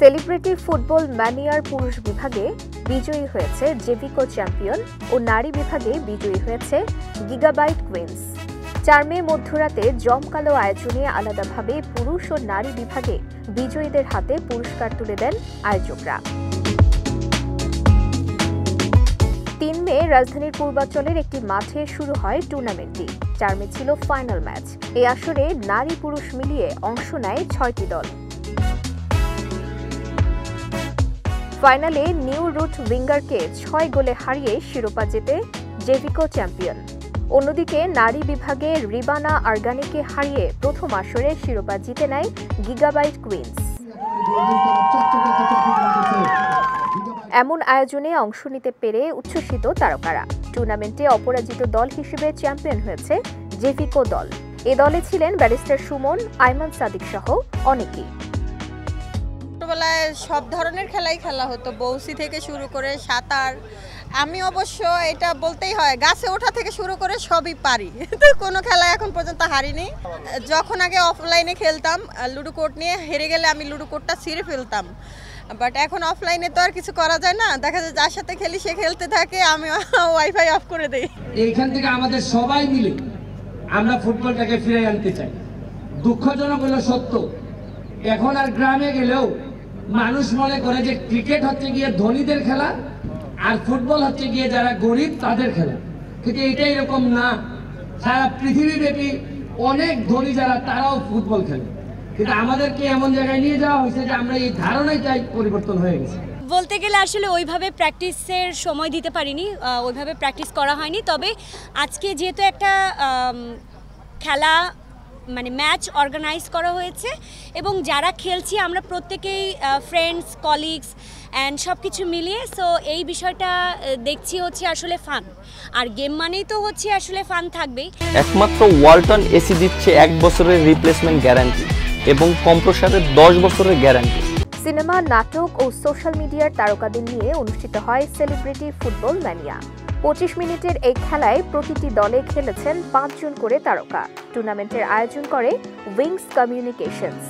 Celebrity football ম্যানিয়ার পুরুষ বিভাগে বিজয়ী হয়েছে জেভিকো চ্যাম্পিয়ন ও নারী বিভাগে বিজয়ী হয়েছে গিগাবাইট কুইন্স। 4 মে মধ্যরাতে জমকালো আয়োজনে আলাদাভাবে পুরুষ ও নারী বিভাগে বিজয়ীদের হাতে পুরস্কার তুলে দেন আয়োজকরা। 3 মে রাজধানীর পূর্বাঞ্চলের একটি মাঠে শুরু হয় টুর্নামেন্টটি। 4 মে ছিল ফাইনাল ম্যাচ। এই আসরে নারী পুরুষ মিলিয়ে অংশ নেয় 6টি দল। ফাইনালে নিউ রুট উইঙ্গারকে 6 গোলে হারিয়ে শিরোপা জেতে জেভিকো চ্যাম্পিয়ন। অন্যদিকে নারী বিভাগে রিবানা আরগানিকে হারিয়ে প্রথম আসরে শিরোপা জিতে নেয় গিগাবাইট কুইন্স। এমন আয়োজনে অংশ নিতে পেরে উচ্ছ্বসিত তারকারা। টুর্নামেন্টে অপরাজিত দল হিসেবে চ্যাম্পিয়ন হয়েছে জেভিকো দল। এ দলে ছিলেন ব্যারিস্টার সুমন, আইমান সাদিক সহ অনেকেই। ছোটবেলায় সব ধরনের খেলাই খেলা হতো, বৌসি থেকে শুরু করে সাঁতার। আমি অবশ্য এটা বলতেই হয়, গাছে ওঠা থেকে শুরু করে সবই পারি, কোনো খেলা এখন পর্যন্ত হারিনি। যখন আগে অফলাইনে খেলতাম লুডো কোর্ট নিয়ে, হেরে গেলে আমি লুডো কোর্টটা ছিঁড়ে ফেলতাম। বাট এখন অফলাইনে তো আর কিছু করা যায় না, দেখা যায় যার সাথে খেলি সে খেলতে থাকে, আমি ওয়াইফাই অফ করে দিই। এইখান থেকে আমাদের সবাই মিলে আমরা ফুটবলটাকে ফিরে আনতে চাই। দুঃখজনক হলো সত্য, এখন আর গ্রামে গেলেও মানুষ মনে করে যে ক্রিকেট হচ্ছে গিয়ে ধনীদের খেলা আর ফুটবল হচ্ছে গিয়ে যারা গরিব তাদের খেলা, কিন্তু এটা এরকম না। সারা পৃথিবীব্যাপী অনেক ধনী যারা তারাও ফুটবল খেলে, কিন্তু আমাদেরকে এমন জায়গায় নিয়ে যাওয়া হয়েছে যে আমরা এই ধারণাটাই পরিবর্তন হয়ে গেছে। বলতে গেলে আসলে ওইভাবে প্র্যাকটিসের সময় দিতে পারিনি, ওইভাবে প্র্যাকটিস করা হয়নি। তবে আজকে যেহেতু একটা খেলা মানে ম্যাচ অর্গানাইজ করা হয়েছে এবং যারা খেলছি আমরা প্রত্যেকেই ফ্রেন্ডস, কলিগস অ্যান্ড সব কিছু মিলিয়ে, সো এই বিষয়টা দেখছি হচ্ছে আসলে ফান। আর গেম মানেই তো হচ্ছে আসলে ফান থাকবেই। একমাত্র ওয়ালটন এসি দিচ্ছে 1 বছরের রিপ্লেসমেন্ট গ্যারান্টি এবং কম্প্রেসারের 10 বছরের গ্যারান্টি। সিনেমা, নাটক ও সোশ্যাল মিডিয়ার তারকাদের নিয়ে অনুষ্ঠিত হয় সেলিব্রিটি ফুটবল ম্যানিয়া। 25 মিনিটের এই খেলায় প্রতিটি দলে খেলেছেন 5 জন করে তারকা। টুর্নামেন্টের আয়োজন করে উইংস কমিউনিকেশনস।